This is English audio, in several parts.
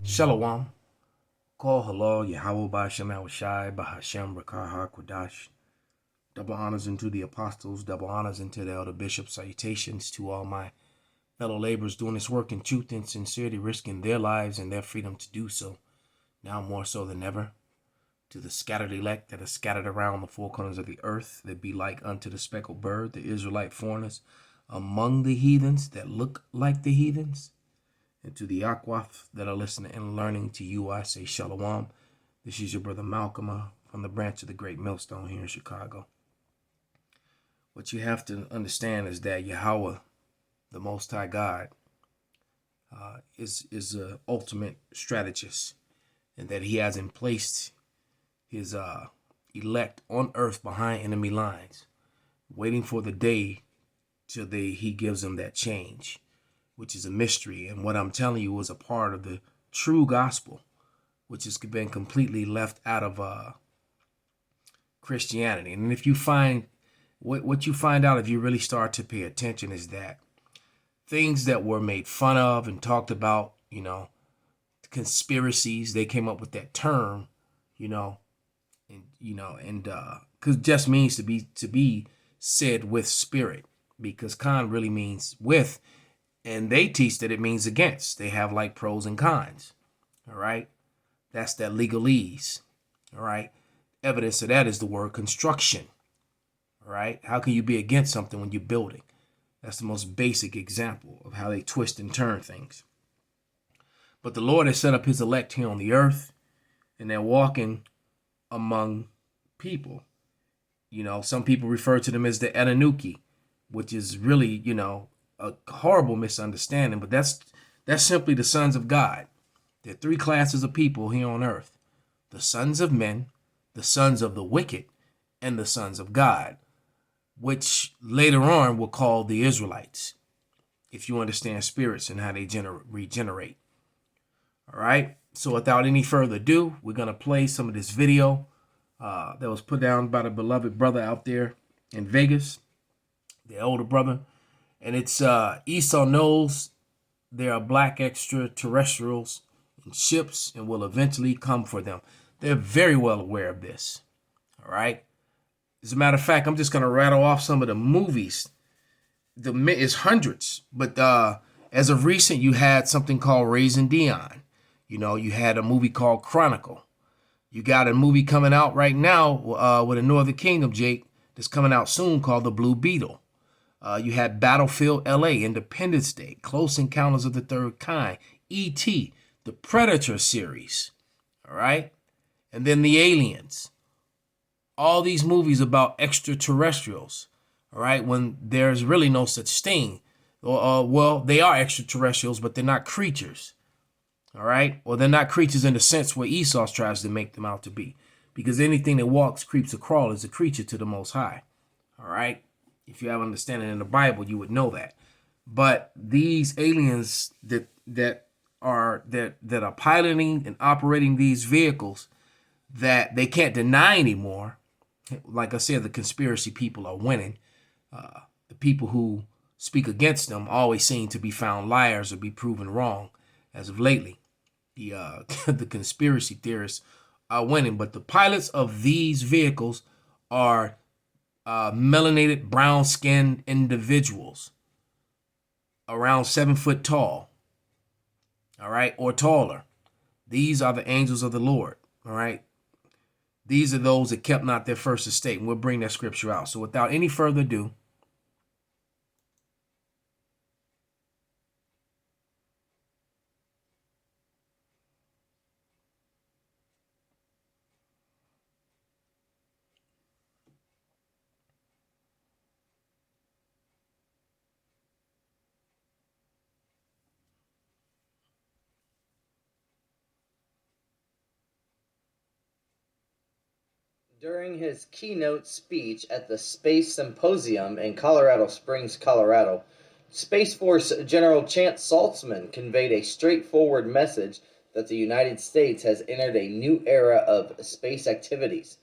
Shalom. Call halal Yahweh Ba'Shem Awashai Bahashem Rakah HaKodash. Double honors unto the apostles, double honors unto the elder bishops. Salutations to all my fellow laborers doing this work in truth and sincerity, risking their lives and their freedom to do so, now more so than ever. To the scattered elect that are scattered around the four corners of the earth, that be like unto the speckled bird, the Israelite foreigners among the heathens that look like the heathens. And to the Akwaf that are listening and learning, to you I say Shalom. This is your brother Malcolm from the branch of the Great Millstone here in Chicago. What you have to understand is that Yahweh, the Most High God, is the ultimate strategist, and that he has in place his elect on earth behind enemy lines, waiting for the day till he gives them that change, which is a mystery. And what I'm telling you is a part of the true gospel, which has been completely left out of Christianity. And if you find, what you find out if you really start to pay attention is that things that were made fun of and talked about, conspiracies, they came up with that term, because just means to be said with spirit, because con really means with. And they teach that it means against. They have like pros and cons. All right. That's that legalese. All right. Evidence of that is the word construction. All right. How can you be against something when you're building? That's the most basic example of how they twist and turn things. But the Lord has set up his elect here on the earth, and they're walking among people. Some people refer to them as the Ananuki, which is really, a horrible misunderstanding, but that's simply the sons of God. There are three classes of people here on earth: the sons of men, the sons of the wicked, and the sons of God, which later on we'll call the Israelites, if you understand spirits and how they regenerate. All right, so without any further ado, we're going to play some of this video that was put down by the beloved brother out there in Vegas, the older brother. And it's Esau knows there are black extraterrestrials in ships and will eventually come for them. They're very well aware of this. All right. As a matter of fact, I'm just going to rattle off some of the movies. It's hundreds. But as of recent, you had something called Raising Dion. You had a movie called Chronicle. You got a movie coming out right now with the Northern Kingdom, Jake, that's coming out soon, called The Blue Beetle. You had Battlefield LA, Independence Day, Close Encounters of the Third Kind, E.T., the Predator series, all right? And then The Aliens. All these movies about extraterrestrials, all right, when there's really no such thing. Well, they are extraterrestrials, but they're not creatures, all right? Or they're not creatures in the sense where Esau tries to make them out to be, because anything that walks, creeps, or crawls is a creature to the Most High, all right? If you have understanding in the Bible, you would know that. But these aliens that are piloting and operating these vehicles that they can't deny anymore, like I said, the conspiracy people are winning. The people who speak against them always seem to be found liars or be proven wrong. As of lately, the the conspiracy theorists are winning. But the pilots of these vehicles are melanated, brown-skinned individuals, around 7 foot tall, all right, or taller. These are the angels of the Lord, all right. These are those that kept not their first estate, and we'll bring that scripture out. So without any further ado, During his keynote speech at the Space Symposium in Colorado Springs, Colorado, Space Force General Chance Saltzman conveyed a straightforward message that the United States has entered a new era of space activities.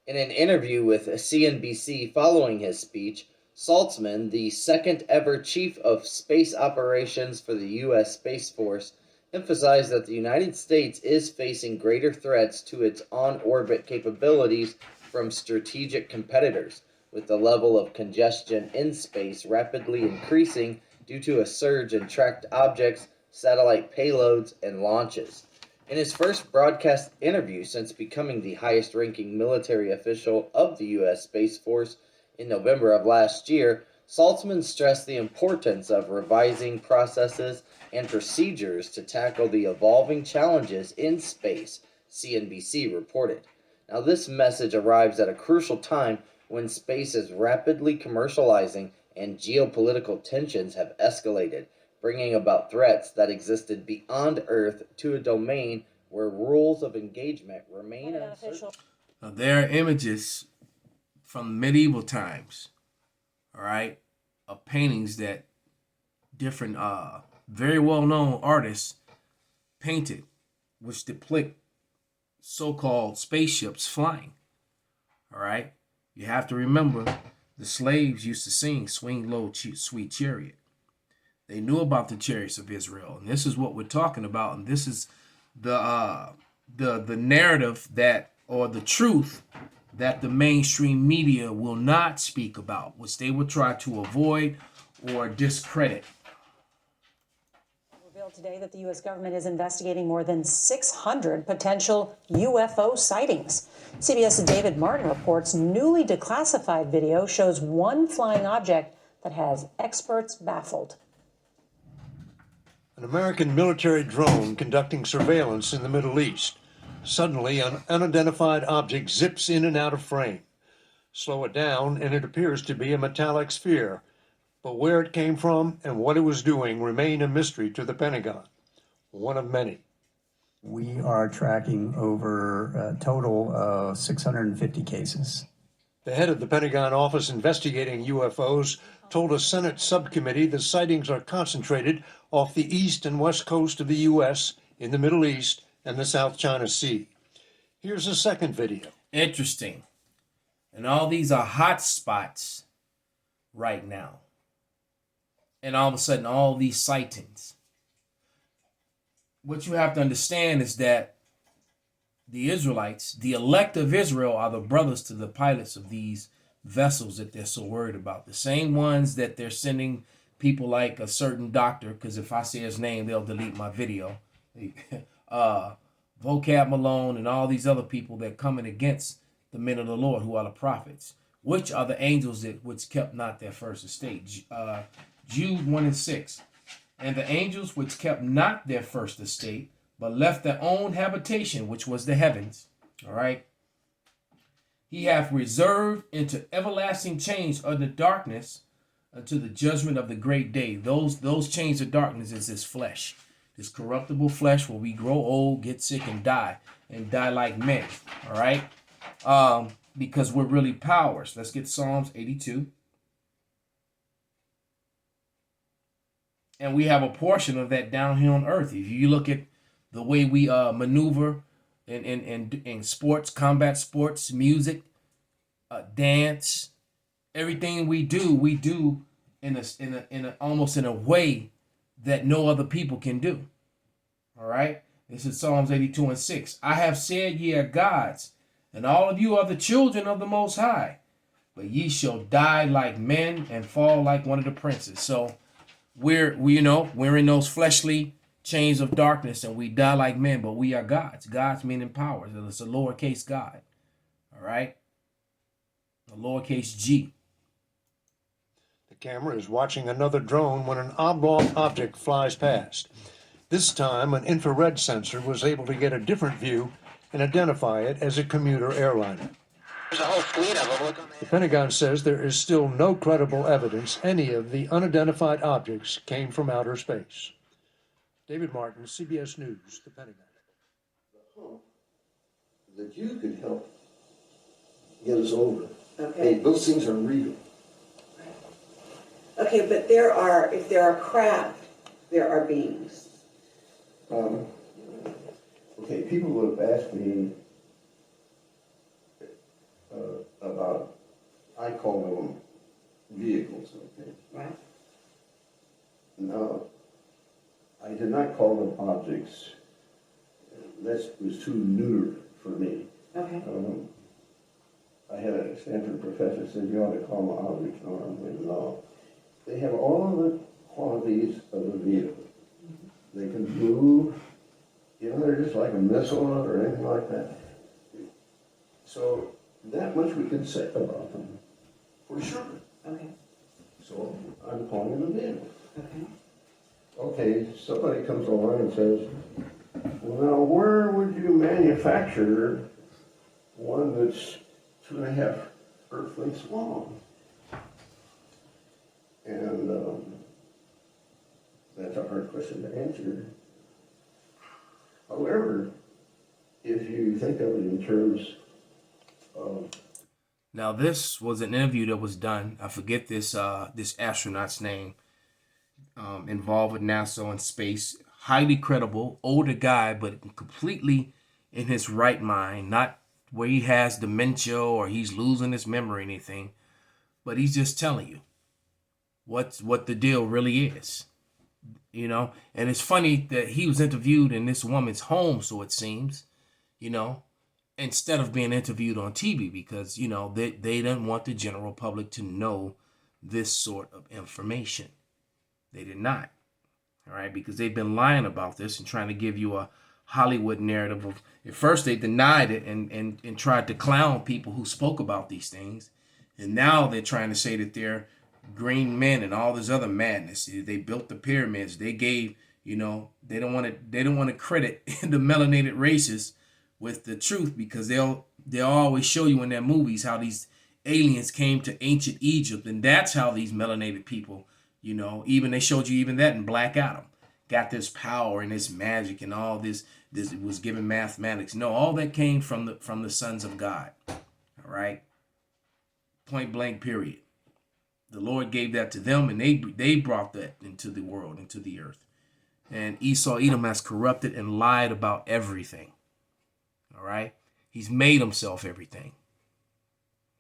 In an interview with CNBC following his speech, Saltzman, the second ever chief of space operations for the U.S. Space Force, emphasized that the United States is facing greater threats to its on orbit capabilities from strategic competitors, with the level of congestion in space rapidly increasing due to a surge in tracked objects, satellite payloads, and launches. In his first broadcast interview since becoming the highest ranking military official of the U.S. Space Force in November of last year, Saltzman stressed the importance of revising processes and procedures to tackle the evolving challenges in space, CNBC reported. Now, this message arrives at a crucial time when space is rapidly commercializing and geopolitical tensions have escalated, bringing about threats that existed beyond Earth to a domain where rules of engagement remain uncertain. Now, there are images from medieval times, all right, of paintings that different very well-known artists painted, which depict so-called spaceships flying. All right, you have to remember the slaves used to sing "Swing Low, Sweet Chariot." They knew about the chariots of Israel, and this is what we're talking about. And this is the narrative that, or the truth that the mainstream media will not speak about, which they will try to avoid or discredit. Revealed today that the U.S. government is investigating more than 600 potential UFO sightings. CBS's David Martin reports newly declassified video shows one flying object that has experts baffled. An American military drone conducting surveillance in the Middle East. Suddenly, an unidentified object zips in and out of frame. Slow it down, and it appears to be a metallic sphere. But where it came from and what it was doing remain a mystery to the Pentagon. One of many. We are tracking over a total of 650 cases. The head of the Pentagon office investigating UFOs told a Senate subcommittee the sightings are concentrated off the east and west coast of the U.S., in the Middle East, and the South China Sea. Here's a second video. Interesting. And all these are hot spots right now. And all of a sudden, all these sightings. What you have to understand is that the Israelites, the elect of Israel, are the brothers to the pilots of these vessels that they're so worried about. The same ones that they're sending people like a certain doctor, because if I say his name, they'll delete my video. Vocab Malone and all these other people that coming against the men of the Lord, who are the prophets, which are the angels that which kept not their first estate. Jude 1:6. And the angels which kept not their first estate, but left their own habitation, which was the heavens. All right. He hath reserved into everlasting chains under darkness unto the judgment of the great day. Those chains of darkness is this flesh, this corruptible flesh where we grow old, get sick, and die like men. All right. Because we're really powers. Let's get Psalms 82. And we have a portion of that down here on earth. If you look at the way we maneuver in sports, combat sports, music, dance, everything we do in a almost in a way that no other people can do. All right. This is Psalms 82:6. I have said ye are gods, and all of you are the children of the Most High, but ye shall die like men and fall like one of the princes. So we're in those fleshly chains of darkness, and we die like men, but we are gods. Gods meaning powers. It's a lowercase God. All right. A lowercase G. The camera is watching another drone when an oblong object flies past. This time, an infrared sensor was able to get a different view and identify it as a commuter airliner. There's a whole fleet of them. The Pentagon says there is still no credible evidence any of the unidentified objects came from outer space. David Martin, CBS News, the Pentagon. The hope that you could help get us over. Okay. Hey, those things are real. Okay, but if there are craft, there are beings. Okay, people would have asked me about, I call them vehicles, okay? Right. Now, I did not call them objects. That was too neuter for me. Okay. I had a Stanford professor said you ought to call them objects. No, I'm like, no. They have all the qualities of a vehicle. They can move. You know, they're just like a missile or anything like that. So that much we can say about them, for sure. Okay. So I'm calling it a vehicle. Okay. Okay, somebody comes along and says, well, now where would you manufacture one that's 2.5 Earth lengths long? And that's a hard question to answer. However, if you think of it in terms of... Now, this was an interview that was done. I forget this astronaut's name, involved with NASA and space. Highly credible, older guy, but completely in his right mind. Not where he has dementia or he's losing his memory or anything. But he's just telling you what the deal really is. You know, and it's funny that he was interviewed in this woman's home, so it seems, you know, instead of being interviewed on TV, because, you know, they didn't want the general public to know this sort of information. They did not. All right, because they've been lying about this and trying to give you a Hollywood narrative of, at first they denied it and tried to clown people who spoke about these things. And now they're trying to say that they're green men and all this other madness. They built the pyramids. They gave, you know, they don't want to credit the melanated races with the truth, because they'll always show you in their movies how these aliens came to ancient Egypt, and that's how these melanated people, you know, even they showed you even that in Black Adam, got this power and this magic and all this was given mathematics. No, all that came from the sons of God. All right, point blank, period. The Lord gave that to them, and they brought that into the world, into the earth. And Esau Edom has corrupted and lied about everything. All right, he's made himself everything.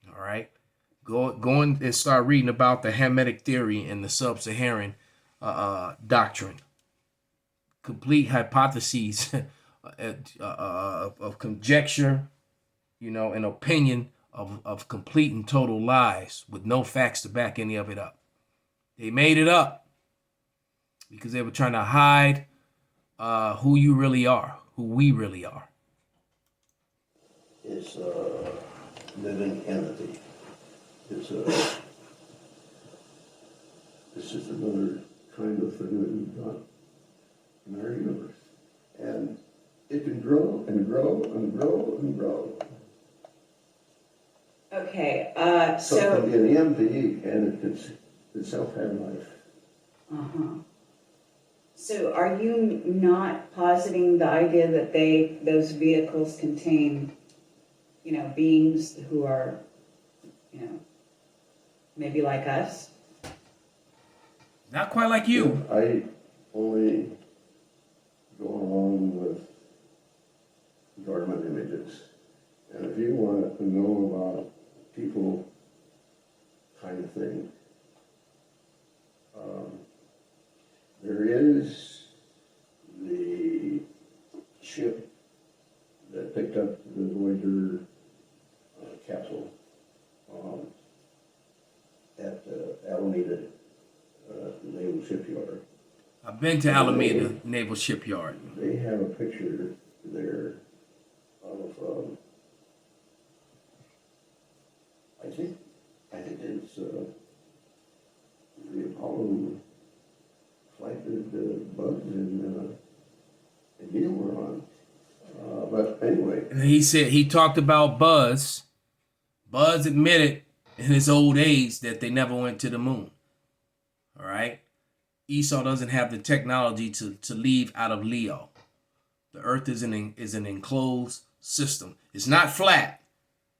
All right, go and start reading about the Hamitic theory and the sub-Saharan doctrine. Complete hypotheses of conjecture, you know, and opinion of complete and total lies with no facts to back any of it up. They made it up because they were trying to hide who you really are, who we really are. It's a living entity. It's just another kind of thing that we've got in our universe. And it can grow and grow and grow and grow. Okay, So it so, can be an EMP and it could itself have life. uh-huh. So are you not positing the idea that those vehicles contain, you know, beings who are, you know, maybe like us? Not quite like you. I only go along with government images. And if you want to know about people kind of thing, there is the ship that picked up the Voyager capsule at Alameda Naval Shipyard. I've been to Alameda Naval Shipyard. They have a picture there of I think it's the Apollo flight that Buzz and Neil were on. But anyway. And he talked about Buzz. Buzz admitted in his old age that they never went to the moon. All right. Esau doesn't have the technology to leave out of Leo. The Earth is an enclosed system. It's not flat,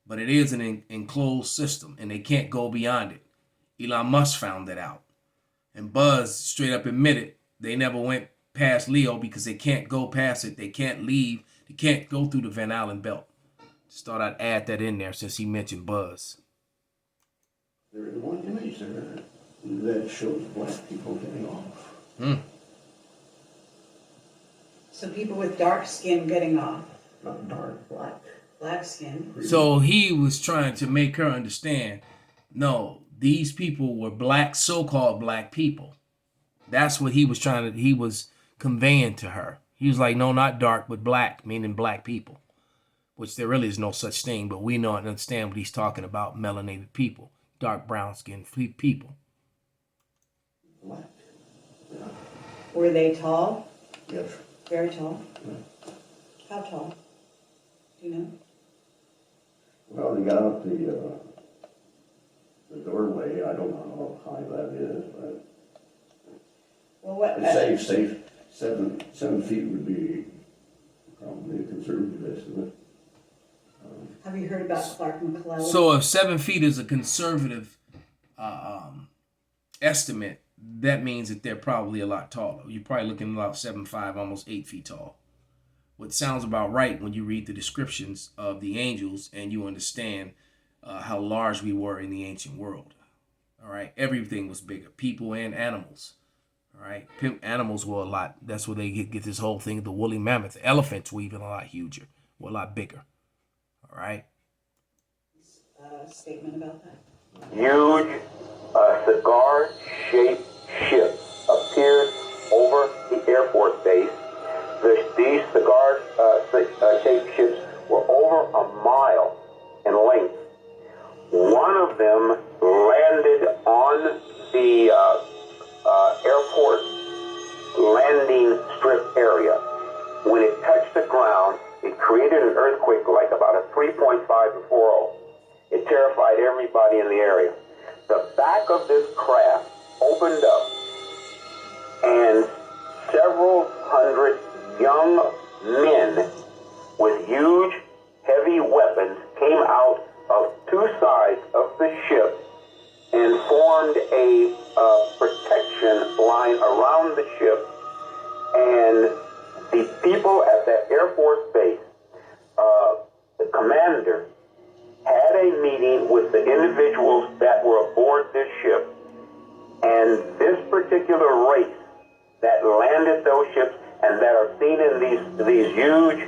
but it is an enclosed system, and they can't go beyond it. Elon Musk found that out. And Buzz straight up admitted they never went past Leo because they can't go past it. They can't leave. They can't go through the Van Allen belt. Just thought I'd add that in there since he mentioned Buzz. There is one image there that shows black people getting off. So people with dark skin getting off. Not dark, black. Black skin. So he was trying to make her understand, no, these people were black, so-called black people. That's what he was he was conveying to her. He was like, no, not dark, but black, meaning black people, which there really is no such thing, but we know and understand what he's talking about, melanated people, dark brown skinned people. Black. Were they tall? Yes. Very tall? Yeah. How tall? Do you know? Well, they got out the doorway. I don't know how high that is, but Well, what? safe. 7 feet would be probably a conservative estimate. Have you heard about Clark McClellan? So if 7 feet is a conservative estimate, that means that they're probably a lot taller. You're probably looking about 7'5", almost 8 feet tall. What sounds about right when you read the descriptions of the angels and you understand how large we were in the ancient world. All right, everything was bigger, people and animals. All right, animals were a lot. That's where they get this whole thing, the woolly mammoth. Elephants were even a lot huger, were a lot bigger. All right. Statement about that. Huge cigar-shaped ship appeared over the Air Force base. These cigar-shaped ships were over a mile in length. One of them landed on the airport landing strip area. When it touched the ground, it created an earthquake like about a 3.5 to 4.0. It terrified everybody in the area. The back of this craft opened up, and several hundred young men with huge, heavy weapons came out of two sides of the ship and formed a protection line around the ship. And the people at that Air Force base, the commander, had a meeting with the individuals that were aboard this ship, and this particular race that landed those ships and that are seen in these huge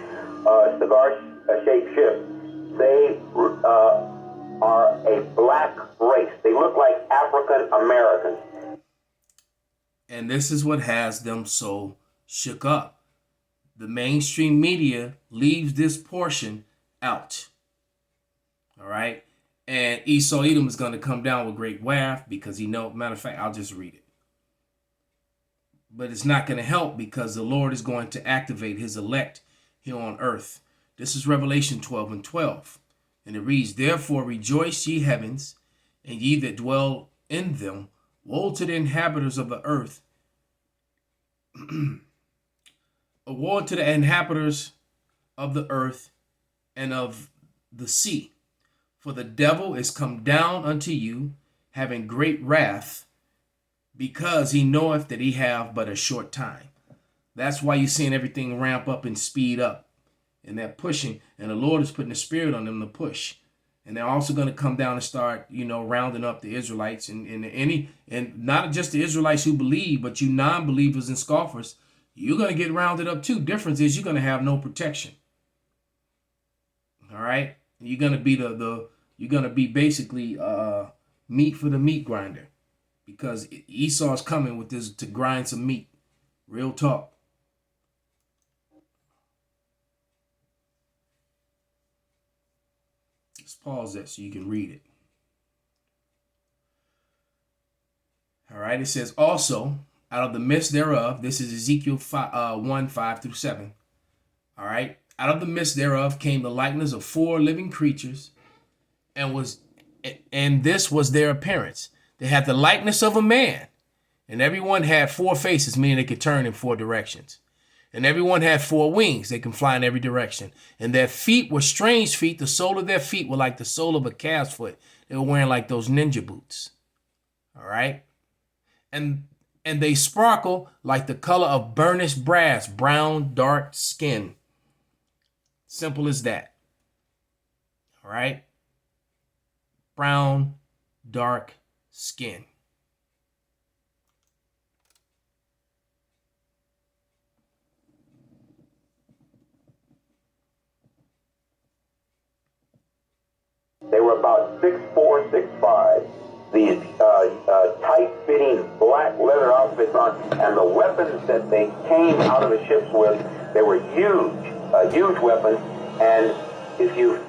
cigar-shaped ships, they are a black race. They look like African Americans. And this is what has them so shook up. The mainstream media leaves this portion out. All right. And Esau Edom is going to come down with great wrath because matter of fact, I'll just read it. But it's not going to help because the Lord is going to activate his elect here on earth. This is Revelation 12:12. And it reads, therefore rejoice ye heavens, and ye that dwell in them. Woe to the inhabitants of the earth. Woe to the inhabitants of the earth and of the sea. For the devil is come down unto you, having great wrath, because he knoweth that he have but a short time. That's why you're seeing everything ramp up and speed up. And they're pushing. And the Lord is putting the spirit on them to push. And they're also going to come down and start, rounding up the Israelites and not just the Israelites who believe, but you non-believers and scoffers. You're going to get rounded up too. Difference is you're going to have no protection. All right. You're going to be you're going to be basically meat for the meat grinder, because Esau's coming with this to grind some meat. Real talk. Let's pause that so you can read it. All right. It says also, out of the midst thereof, this is Ezekiel 1:5-7. All right. Out of the midst thereof came the likeness of 4 living creatures, and this was their appearance. They had the likeness of a man, and everyone had 4 faces, meaning they could turn in 4 directions. And everyone had 4 wings. They can fly in every direction. And their feet were strange feet. The sole of their feet were like the sole of a calf's foot. They were wearing like those ninja boots. All right. And they sparkle like the color of burnished brass, brown, dark skin. Simple as that. All right. Brown, dark skin. about 6'4", 6'5", these tight-fitting black leather outfits on, and the weapons that they came out of the ships with, they were huge weapons. And if you've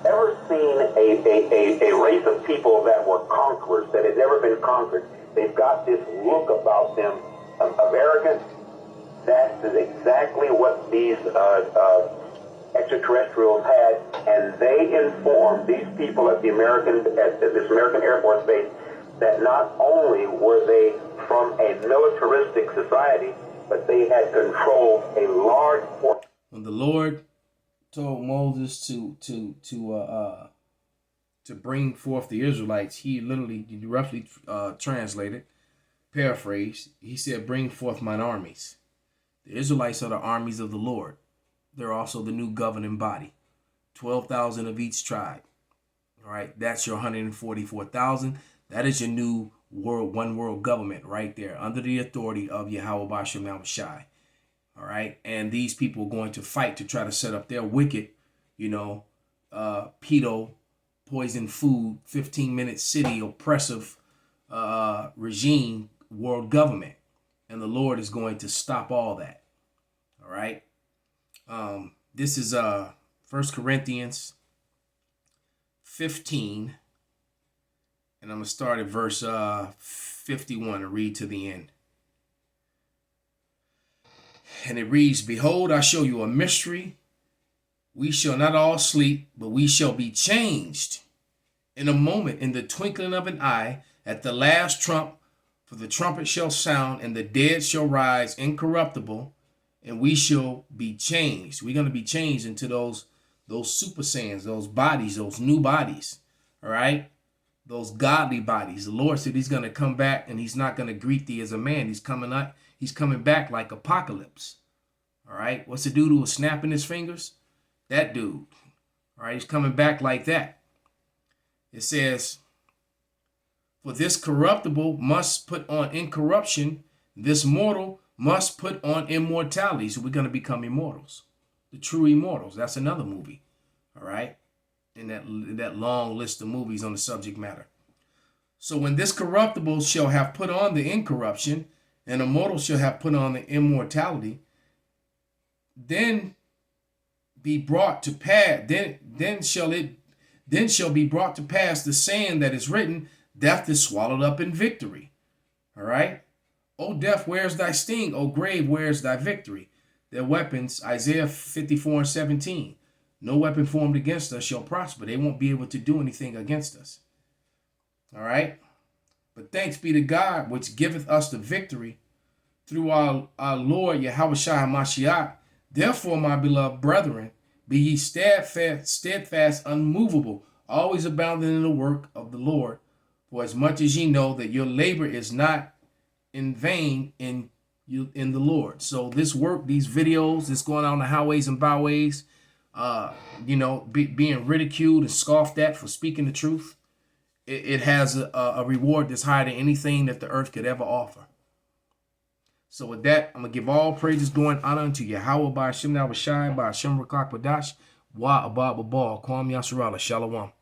ever seen a race of people that were conquerors, that had never been conquered, they've got this look about them of arrogance. That is exactly what these extraterrestrials had, and they informed these people at this American Air Force base that not only were they from a militaristic society, but they had controlled a large portion. When the Lord told Moses to bring forth the Israelites, he literally roughly translated, paraphrased, he said, "Bring forth mine armies." The Israelites are the armies of the Lord. They're also the new governing body. 12,000 of each tribe. All right, that's your 144,000. That is your new one world government right there, under the authority of Yahweh Bashem Shai. All right, and these people are going to fight to try to set up their wicked, pedo, poison food, 15-minute city, oppressive regime, world government. And the Lord is going to stop all that. All right. This is 1 Corinthians 15. And I'm going to start at verse 51 and read to the end. And it reads, "Behold, I show you a mystery. We shall not all sleep, but we shall be changed in a moment, in the twinkling of an eye, at the last trump. For the trumpet shall sound, and the dead shall rise incorruptible, and we shall be changed." We're going to be changed into those super saiyans, those bodies, those new bodies. All right? Those godly bodies. The Lord said he's going to come back, and he's not going to greet thee as a man. He's coming back like Apocalypse. All right? What's the dude who was snapping his fingers? That dude. All right? He's coming back like that. It says, "For this corruptible must put on incorruption. This mortal must put on immortality." So we're going to become immortals. The true immortals. That's another movie. All right? In that long list of movies on the subject matter. "So when this corruptible shall have put on the incorruption, and immortal shall have put on the immortality, then be brought to pass. Then shall be brought to pass the saying that is written, death is swallowed up in victory." All right? "O death, where's thy sting? O grave, where's thy victory?" Their weapons, Isaiah 54:17. "No weapon formed against us shall prosper." They won't be able to do anything against us. All right? "But thanks be to God, which giveth us the victory through our Lord Yahweh Shai HaMashiach. Therefore, my beloved brethren, be ye steadfast, unmovable, always abounding in the work of the Lord, for as much as ye know that your labor is not in vain in the Lord." So this work, these videos, this going on the highways and byways, being ridiculed and scoffed at for speaking the truth, it has a reward that's higher than anything that the earth could ever offer. So with that, I'm going to give all praises, glory, and honor unto Yahweh by Hashem Nabashai, by Hashem Rakak Badash, Wa Abba Babal, Kwam Yasharala, Shalom.